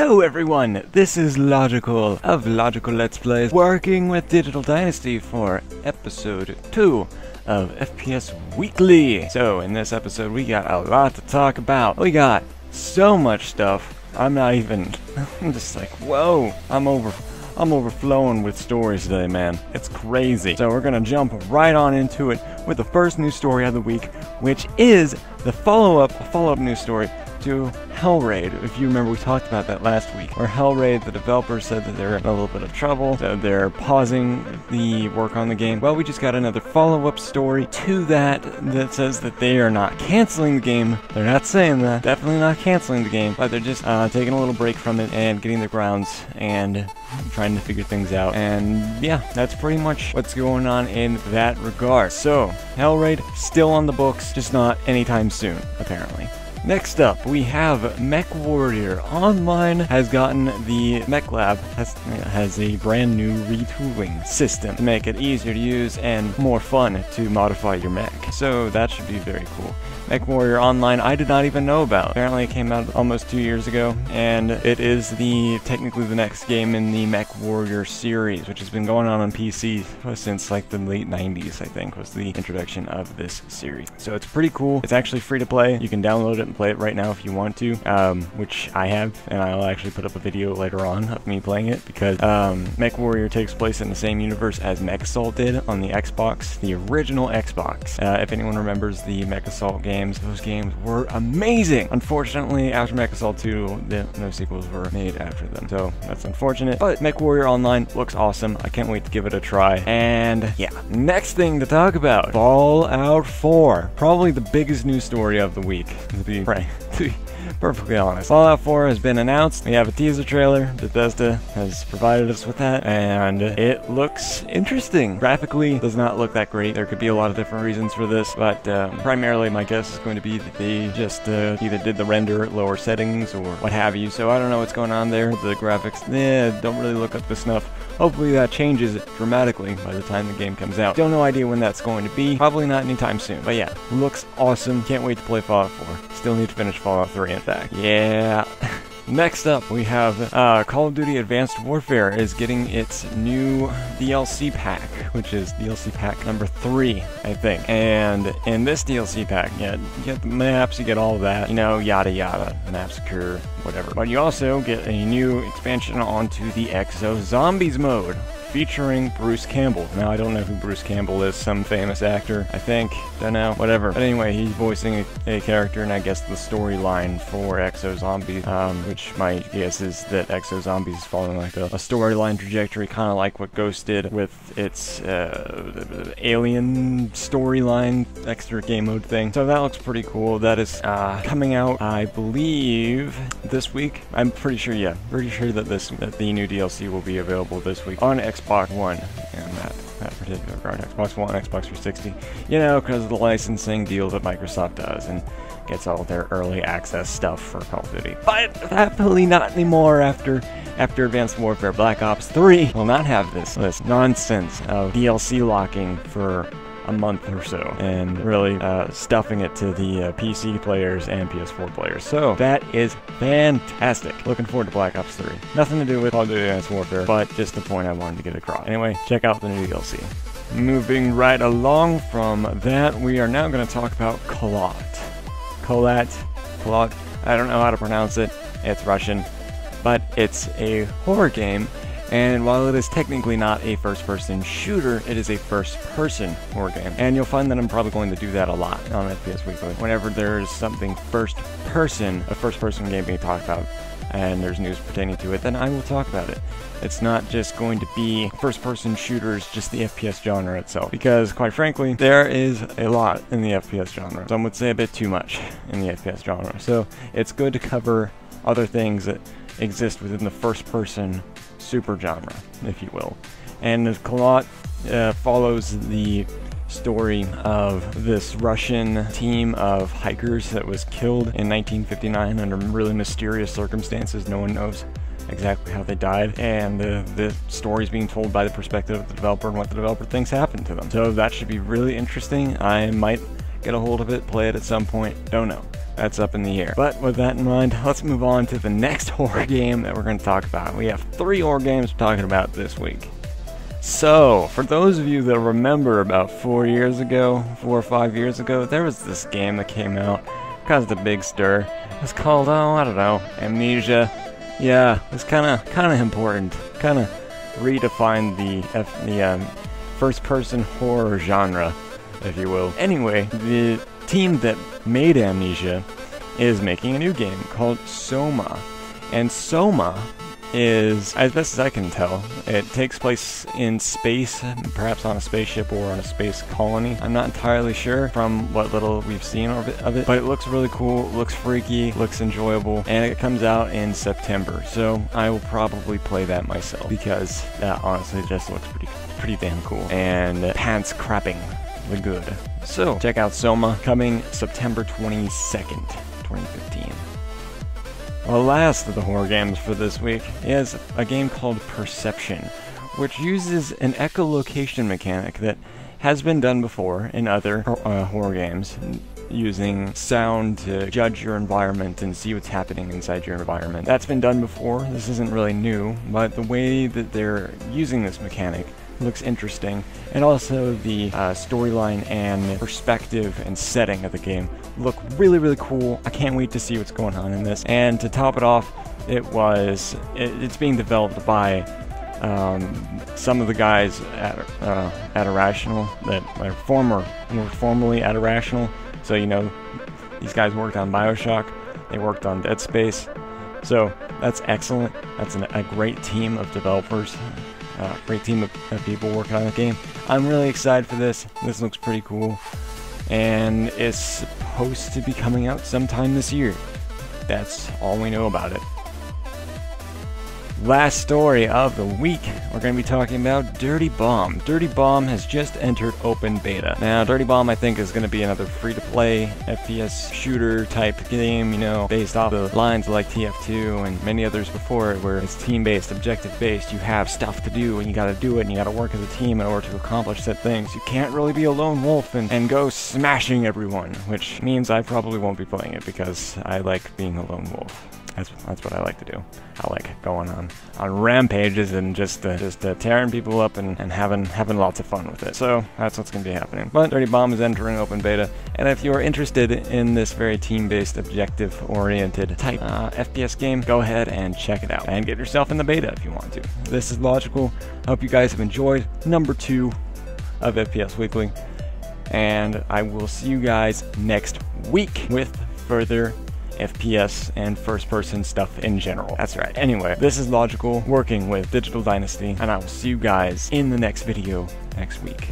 Hello everyone, this is Logical of Logical Let's Plays, working with Digital Dynasty for episode 2 of FPS Weekly. So in this episode we got a lot to talk about. We got so much stuff. I'm just like, whoa, I'm overflowing with stories today, man. It's crazy. So we're gonna jump right on into it with the first news story of the week, which is the follow-up news story to Hellraid. If you remember, we talked about that last week, where Hellraid, the developers, said that they're in a little bit of trouble, so they're pausing the work on the game. Well, we just got another follow-up story to that says that they are not canceling the game. They're not saying that. Definitely not canceling the game, but they're just taking a little break from it and getting their grounds and trying to figure things out. And yeah, that's pretty much what's going on in that regard. So, Hellraid still on the books, just not anytime soon, apparently. Next up, we have MechWarrior Online has gotten the Mech Lab, has a brand new retooling system to make it easier to use and more fun to modify your mech. So that should be very cool. MechWarrior Online I did not even know about. Apparently it came out almost 2 years ago, and it is technically the next game in the MechWarrior series, which has been going on PC since like the late 90s, I think, was the introduction of this series. So it's pretty cool. It's actually free to play. You can download it and play it right now if you want to, which I have, and I'll actually put up a video later on of me playing it, because MechWarrior takes place in the same universe as Mech Assault did on the Xbox, the original Xbox. If anyone remembers the Mech Assault games, those games were amazing. Unfortunately, after Mech Assault 2, no sequels were made after them, so that's unfortunate. But MechWarrior Online looks awesome. I can't wait to give it a try. And yeah, next thing to talk about, Fallout 4. Probably the biggest news story of the week, to be perfectly honest. Fallout 4 has been announced. We have a teaser trailer. Bethesda has provided us with that, and it looks interesting. Graphically, does not look that great. There could be a lot of different reasons for this, but primarily my guess is going to be that they just either did the render at lower settings or what have you. So I don't know what's going on there. The graphics, don't really look up to snuff. Hopefully that changes dramatically by the time the game comes out. Don't know idea when that's going to be. Probably not anytime soon. But yeah, looks awesome. Can't wait to play Fallout 4. Still need to finish Fallout 3, in fact. Yeah. Next up, we have Call of Duty Advanced Warfare is getting its new DLC pack, which is DLC pack number 3, I think. And in this DLC pack, you get the maps, you get all of that, you know, yada yada, massacre, whatever. But you also get a new expansion onto the Exo Zombies mode, featuring Bruce Campbell. Now, I don't know who Bruce Campbell is, some famous actor, I think, don't know, whatever. But anyway, he's voicing a character, and I guess the storyline for Exo Zombies, which my guess is that Exo Zombies is following like a storyline trajectory, kind of like what Ghost did with its Alien storyline, extra game mode thing. So that looks pretty cool. That is coming out, I believe, this week. I'm pretty sure, yeah, pretty sure that the new DLC will be available this week on Xbox One, and that particular regard, Xbox One, Xbox 360, you know, because of the licensing deal that Microsoft does and gets all their early access stuff for Call of Duty. But happily not anymore after Advanced Warfare. Black Ops 3 will not have this nonsense of DLC locking for a month or so, and really stuffing it to the PC players and PS4 players. So that is fantastic. Looking forward to Black Ops 3. Nothing to do with Call of Duty Advanced Warfare, but just the point I wanted to get across. Anyway, check out the new DLC. Moving right along from that, we are now going to talk about Kholat. Kholat, I don't know how to pronounce it. It's Russian, but it's a horror game. And while it is technically not a first-person shooter, it is a first-person horror game. And you'll find that I'm probably going to do that a lot on FPS Weekly. Whenever there's something a first-person game being talked about, and there's news pertaining to it, then I will talk about it. It's not just going to be first-person shooters, just the FPS genre itself. Because, quite frankly, there is a lot in the FPS genre. Some would say a bit too much in the FPS genre. So it's good to cover other things that exist within the first-person super genre, if you will. And Kholat follows the story of this Russian team of hikers that was killed in 1959 under really mysterious circumstances. No one knows exactly how they died, and the story is being told by the perspective of the developer and what the developer thinks happened to them. So that should be really interesting. I might get a hold of it, play it at some point, don't know. That's up in the air. But with that in mind, let's move on to the next horror game that we're going to talk about. We have 3 horror games we're talking about this week. So, for those of you that remember about 4 or 5 years ago, there was this game that came out, caused a big stir. It was called, I don't know, Amnesia. Yeah, it was kind of important. Kind of redefined the first-person horror genre, if you will. Anyway, the team that made Amnesia is making a new game called Soma. And Soma is, as best as I can tell, it takes place in space, perhaps on a spaceship or on a space colony. I'm not entirely sure from what little we've seen of it, but it looks really cool, looks freaky, looks enjoyable, and it comes out in September. So I will probably play that myself because that honestly just looks pretty damn cool. And pants crapping the good. So check out Soma, coming September 22nd, 2015. The last of the horror games for this week is a game called Perception, which uses an echolocation mechanic that has been done before in other horror games, using sound to judge your environment and see what's happening inside your environment. That's been done before, this isn't really new, but the way that they're using this mechanic looks interesting, and also the storyline and perspective and setting of the game look really cool. I can't wait to see what's going on in this. And to top it off, it's being developed by some of the guys at Irrational that were formerly at Irrational. So you know, these guys worked on BioShock, they worked on Dead Space, so that's excellent. That's a great team of developers. Great team of people working on the game. I'm really excited for this. This looks pretty cool. And it's supposed to be coming out sometime this year. That's all we know about it. Last story of the week, we're going to be talking about Dirty Bomb. Dirty Bomb has just entered open beta. Now, Dirty Bomb, I think, is going to be another free-to-play FPS shooter type game, you know, based off the lines like TF2 and many others before it, where it's team-based, objective-based. You have stuff to do, and you got to do it, and you got to work as a team in order to accomplish said things. You can't really be a lone wolf and go smashing everyone, which means I probably won't be playing it because I like being a lone wolf. That's what I like to do. I like going on rampages and just tearing people up and having lots of fun with it. So that's what's going to be happening. But Dirty Bomb is entering open beta, and if you're interested in this very team-based, objective-oriented type FPS game, go ahead and check it out and get yourself in the beta if you want to. This is Logical. Hope you guys have enjoyed number 2 of FPS Weekly, and I will see you guys next week with further FPS and first-person stuff in general. That's right. Anyway, this is Logical, working with Digital Dynasty, and I will see you guys in the next video next week.